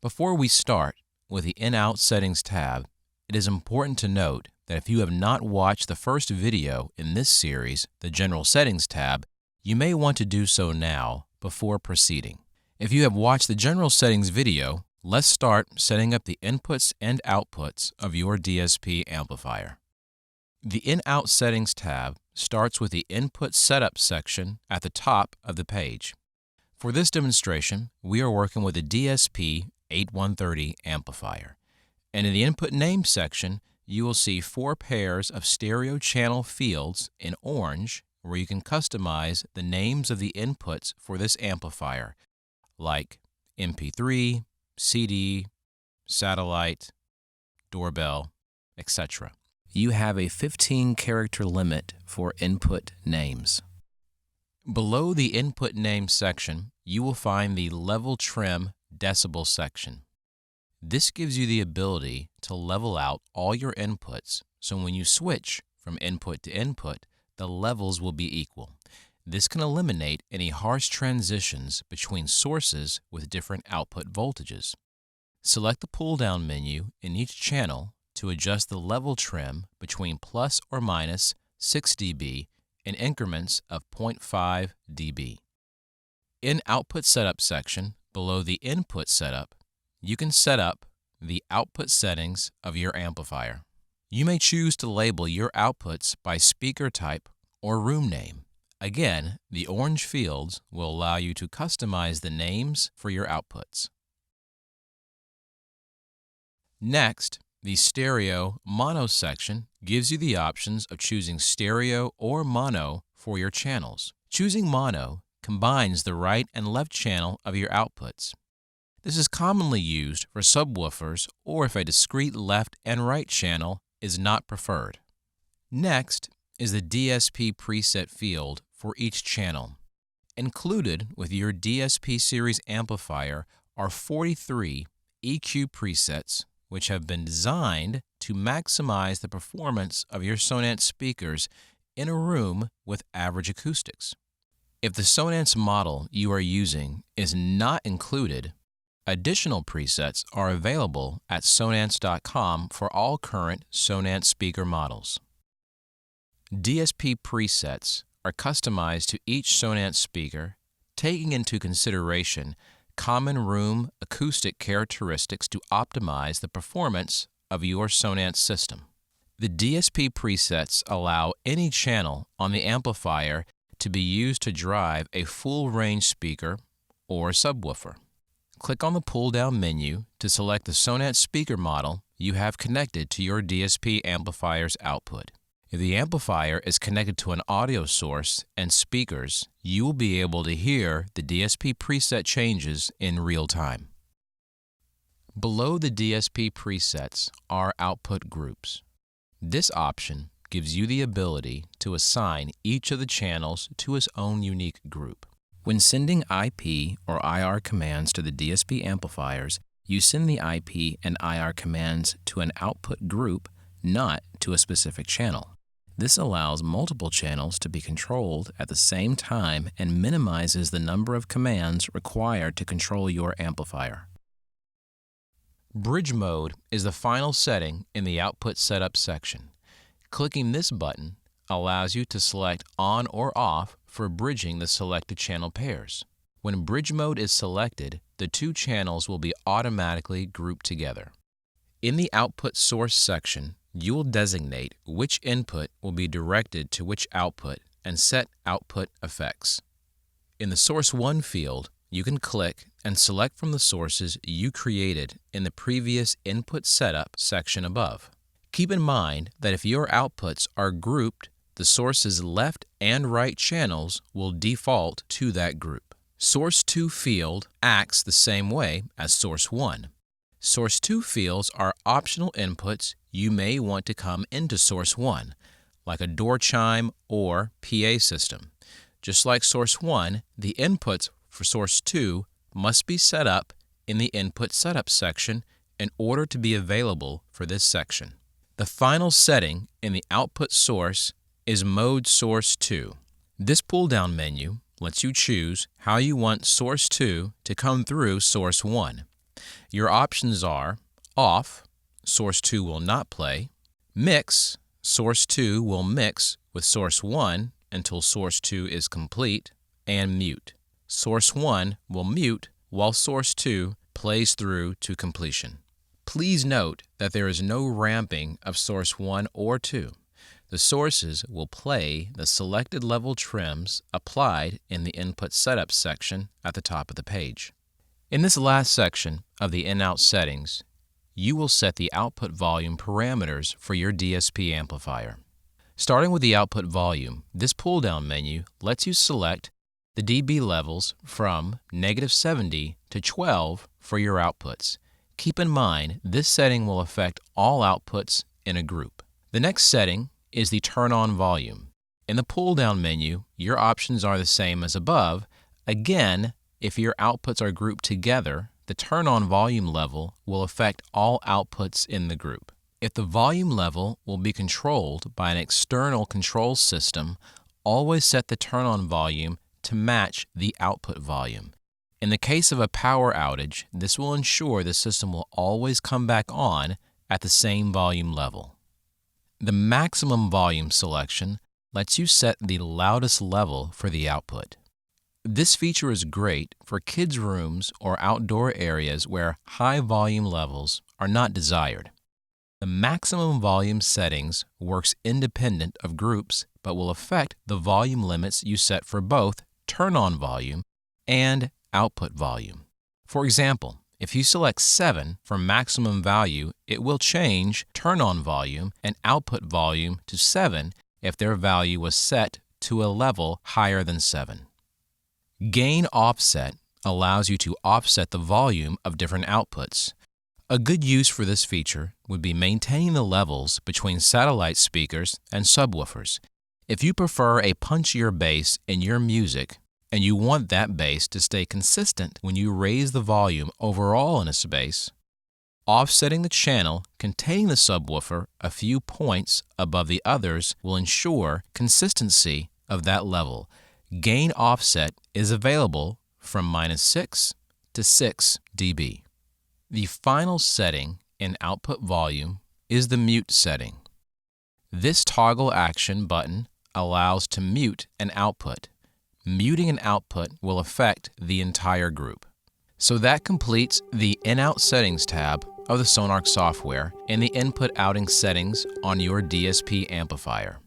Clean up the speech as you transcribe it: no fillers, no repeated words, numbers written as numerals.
Before we start with the InOut Settings tab, it is important to note that if you have not watched the first video in this series, the General Settings tab, you may want to do so now before proceeding. If you have watched the General Settings video, let's start setting up the inputs and outputs of your DSP amplifier. The InOut Settings tab starts with the Input Setup section at the top of the page. For this demonstration, we are working with a DSP 8130 amplifier. And in the Input Name section, you will see 4 pairs of stereo channel fields in orange where you can customize the names of the inputs for this amplifier, like MP3, CD, satellite, doorbell, etc. You have a 15-character limit for input names. Below the Input Name section, you will find the Level Trim Decibel section. This gives you the ability to level out all your inputs, so when you switch from input to input, the levels will be equal. This can eliminate any harsh transitions between sources with different output voltages. Select the pull-down menu in each channel to adjust the level trim between plus or minus 6 dB in increments of 0.5 dB. In Output Setup section, below the Input Setup, you can set up the output settings of your amplifier. You may choose to label your outputs by speaker type or room name. Again, the orange fields will allow you to customize the names for your outputs. Next, the Stereo Mono section gives you the options of choosing stereo or mono for your channels. Choosing mono combines the right and left channel of your outputs. This is commonly used for subwoofers or if a discrete left and right channel is not preferred. Next is the DSP preset field for each channel. Included with your DSP series amplifier are 43 EQ presets which have been designed to maximize the performance of your SonArC speakers in a room with average acoustics. If the SonArC model you are using is not included, additional presets are available at sonarc.com for all current SonArC speaker models. DSP presets are customized to each SonArC speaker, taking into consideration common room acoustic characteristics to optimize the performance of your SonArC system. The DSP presets allow any channel on the amplifier to be used to drive a full-range speaker or subwoofer. Click on the pull-down menu to select the SonArC speaker model you have connected to your DSP amplifier's output. If the amplifier is connected to an audio source and speakers, you will be able to hear the DSP preset changes in real time. Below the DSP presets are output groups. This option gives you the ability to assign each of the channels to its own unique group. When sending IP or IR commands to the DSP amplifiers, you send the IP and IR commands to an output group, not to a specific channel. This allows multiple channels to be controlled at the same time and minimizes the number of commands required to control your amplifier. Bridge mode is the final setting in the Output Setup section. Clicking this button allows you to select on or off for bridging the selected channel pairs. When bridge mode is selected, the two channels will be automatically grouped together. In the Output Source section, you will designate which input will be directed to which output and set output effects. In the Source 1 field, you can click and select from the sources you created in the previous Input Setup section above. Keep in mind that if your outputs are grouped, the source's left and right channels will default to that group. Source 2 field acts the same way as Source 1. Source 2 fields are optional inputs you may want to come into Source 1, like a door chime or PA system. Just like Source 1, the inputs for Source 2 must be set up in the Input Setup section in order to be available for this section. The final setting in the Output Source is Mode Source 2. This pull-down menu lets you choose how you want Source 2 to come through Source 1. Your options are off, source 2 will not play; mix, source 2 will mix with source 1 until source 2 is complete; and mute, source 1 will mute while source 2 plays through to completion. Please note that there is no ramping of source 1 or 2. The sources will play the selected level trims applied in the Input Setup section at the top of the page. In this last section of the InOut Settings, you will set the output volume parameters for your DSP amplifier. Starting with the output volume, this pull-down menu lets you select the dB levels from -70 to 12 for your outputs. Keep in mind, this setting will affect all outputs in a group. The next setting is the Turn On Volume. In the pull-down menu, your options are the same as above. Again, if your outputs are grouped together, the Turn On Volume level will affect all outputs in the group. If the volume level will be controlled by an external control system, always set the Turn On Volume to match the output volume. In the case of a power outage, this will ensure the system will always come back on at the same volume level. The maximum volume selection lets you set the loudest level for the output. This feature is great for kids' rooms or outdoor areas where high volume levels are not desired. The maximum volume settings works independent of groups but will affect the volume limits you set for both turn-on volume and output volume. For example, if you select 7 for maximum value, it will change turn-on volume and output volume to 7 if their value was set to a level higher than 7. Gain offset allows you to offset the volume of different outputs. A good use for this feature would be maintaining the levels between satellite speakers and subwoofers. If you prefer a punchier bass in your music and you want that bass to stay consistent when you raise the volume overall in a space, offsetting the channel containing the subwoofer a few points above the others will ensure consistency of that level. Gain offset is available from -6 to 6 dB. The final setting in output volume is the mute setting. This toggle action button allows to mute an output. Muting an output will affect the entire group. So that completes the InOut Settings tab of the SonArC software and the input outing settings on your DSP amplifier.